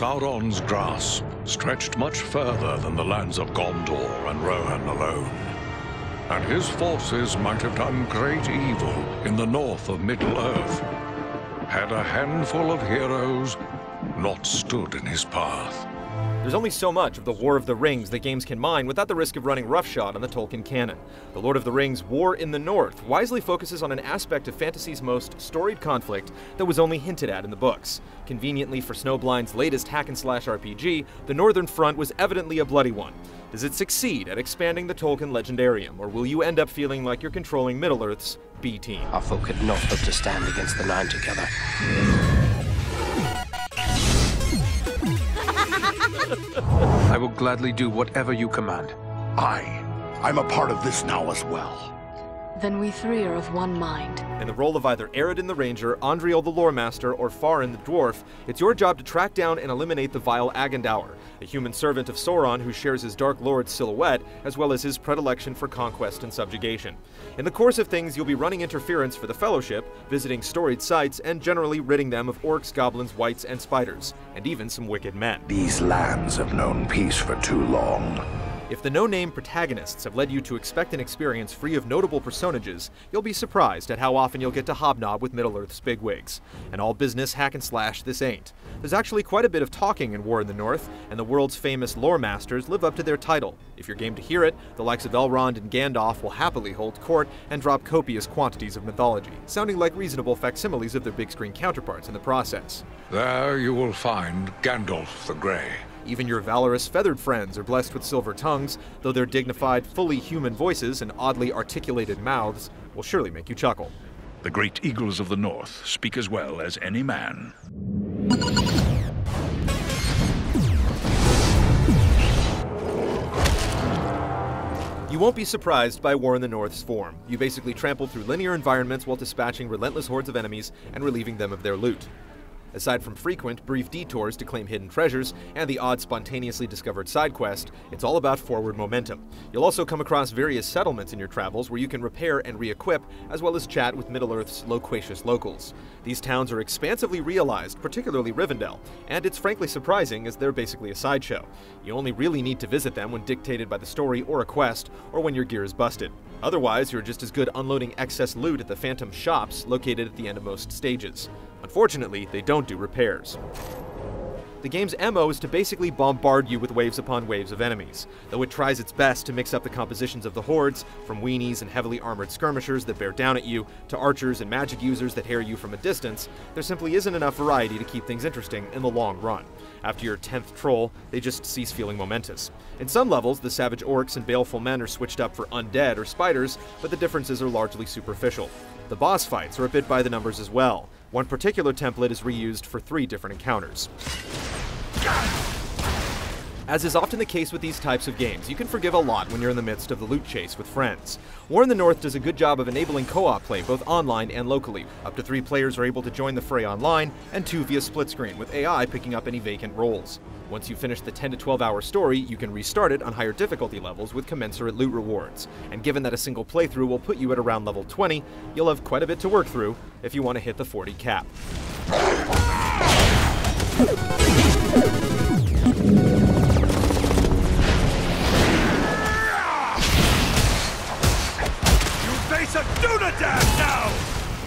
Sauron's grasp stretched much further than the lands of Gondor and Rohan alone. And his forces might have done great evil in the north of Middle-earth, had a handful of heroes not stood in his path. There's only so much of the War of the Rings that games can mine without the risk of running roughshod on the Tolkien canon. The Lord of the Rings War in the North wisely focuses on an aspect of fantasy's most storied conflict that was only hinted at in the books. Conveniently for Snowblind's latest hack-and-slash RPG, the Northern Front was evidently a bloody one. Does it succeed at expanding the Tolkien legendarium, or will you end up feeling like you're controlling Middle-earth's B-team? Our folk had not hoped to stand against the Nine together. I will gladly do whatever you command. I'm a part of this now as well. Then we three are of one mind. In the role of either Aredin the Ranger, Andriel the Lore Master, or Farin the Dwarf, it's your job to track down and eliminate the vile Agandaur, a human servant of Sauron who shares his Dark Lord's silhouette, as well as his predilection for conquest and subjugation. In the course of things, you'll be running interference for the Fellowship, visiting storied sites, and generally ridding them of orcs, goblins, wights, and spiders, and even some wicked men. These lands have known peace for too long. If the no-name protagonists have led you to expect an experience free of notable personages, you'll be surprised at how often you'll get to hobnob with Middle-earth's bigwigs. And all business hack-and-slash this ain't. There's actually quite a bit of talking in War in the North, and the world's famous lore masters live up to their title. If you're game to hear it, the likes of Elrond and Gandalf will happily hold court and drop copious quantities of mythology, sounding like reasonable facsimiles of their big-screen counterparts in the process. There you will find Gandalf the Grey. Even your valorous feathered friends are blessed with silver tongues, though their dignified, fully human voices and oddly articulated mouths will surely make you chuckle. The great eagles of the north speak as well as any man. You won't be surprised by War in the North's form. You basically trample through linear environments while dispatching relentless hordes of enemies and relieving them of their loot. Aside from frequent, brief detours to claim hidden treasures and the odd spontaneously discovered side quest, it's all about forward momentum. You'll also come across various settlements in your travels where you can repair and re-equip, as well as chat with Middle-earth's loquacious locals. These towns are expansively realized, particularly Rivendell, and it's frankly surprising as they're basically a sideshow. You only really need to visit them when dictated by the story or a quest, or when your gear is busted. Otherwise, you're just as good unloading excess loot at the Phantom shops located at the end of most stages. Unfortunately, they don't do repairs. The game's MO is to basically bombard you with waves upon waves of enemies, though it tries its best to mix up the compositions of the hordes, from weenies and heavily armored skirmishers that bear down at you, to archers and magic users that harry you from a distance. There simply isn't enough variety to keep things interesting in the long run. After your 10th troll, they just cease feeling momentous. In some levels, the savage orcs and baleful men are switched up for undead or spiders, but the differences are largely superficial. The boss fights are a bit by the numbers as well. One particular template is reused for 3 different encounters. As is often the case with these types of games, you can forgive a lot when you're in the midst of the loot chase with friends. War in the North does a good job of enabling co-op play both online and locally. Up to 3 players are able to join the fray online, and 2 via split screen, with AI picking up any vacant roles. Once you finish the 10 to 12 hour story, you can restart it on higher difficulty levels with commensurate loot rewards. And given that a single playthrough will put you at around level 20, you'll have quite a bit to work through if you want to hit the 40 cap.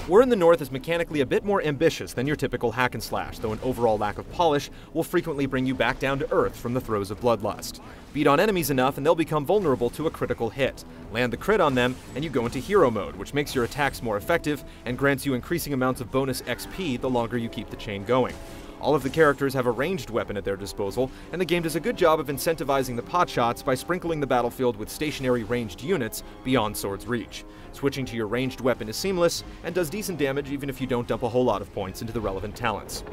War in the North is mechanically a bit more ambitious than your typical hack-and-slash, though an overall lack of polish will frequently bring you back down to earth from the throes of bloodlust. Beat on enemies enough and they'll become vulnerable to a critical hit. Land the crit on them and you go into hero mode, which makes your attacks more effective and grants you increasing amounts of bonus XP the longer you keep the chain going. All of the characters have a ranged weapon at their disposal, and the game does a good job of incentivizing the potshots by sprinkling the battlefield with stationary ranged units beyond sword's reach. Switching to your ranged weapon is seamless, and does decent damage even if you don't dump a whole lot of points into the relevant talents.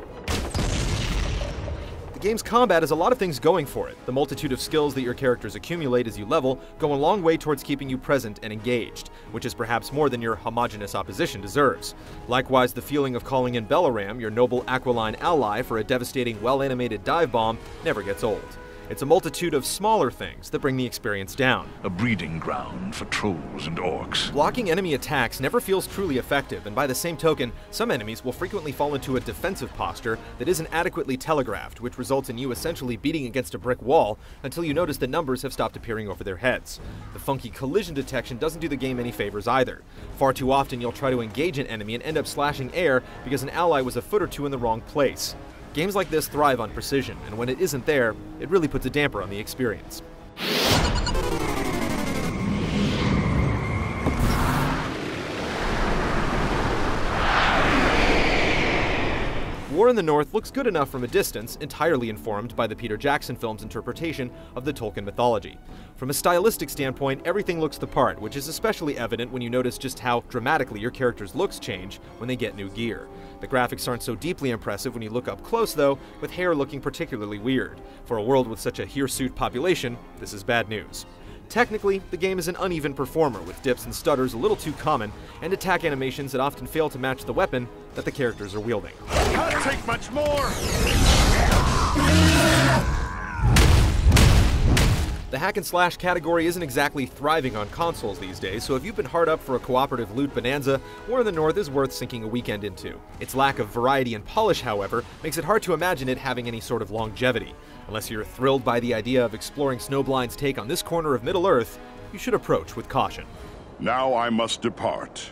The game's combat has a lot of things going for it. The multitude of skills that your characters accumulate as you level go a long way towards keeping you present and engaged, which is perhaps more than your homogeneous opposition deserves. Likewise, the feeling of calling in Belaram, your noble aquiline ally, for a devastating, well-animated dive bomb never gets old. It's a multitude of smaller things that bring the experience down. A breeding ground for trolls and orcs. Blocking enemy attacks never feels truly effective, and by the same token, some enemies will frequently fall into a defensive posture that isn't adequately telegraphed, which results in you essentially beating against a brick wall until you notice that numbers have stopped appearing over their heads. The funky collision detection doesn't do the game any favors either. Far too often you'll try to engage an enemy and end up slashing air because an ally was a foot or two in the wrong place. Games like this thrive on precision, and when it isn't there, it really puts a damper on the experience. War in the North looks good enough from a distance, entirely informed by the Peter Jackson film's interpretation of the Tolkien mythology. From a stylistic standpoint, everything looks the part, which is especially evident when you notice just how dramatically your character's looks change when they get new gear. The graphics aren't so deeply impressive when you look up close, though, with hair looking particularly weird. For a world with such a hirsute population, this is bad news. Technically, the game is an uneven performer, with dips and stutters a little too common, and attack animations that often fail to match the weapon that the characters are wielding. Can't take much more! The hack and slash category isn't exactly thriving on consoles these days, so if you've been hard up for a cooperative loot bonanza, War in the North is worth sinking a weekend into. Its lack of variety and polish, however, makes it hard to imagine it having any sort of longevity. Unless you're thrilled by the idea of exploring Snowblind's take on this corner of Middle-earth, you should approach with caution. Now I must depart.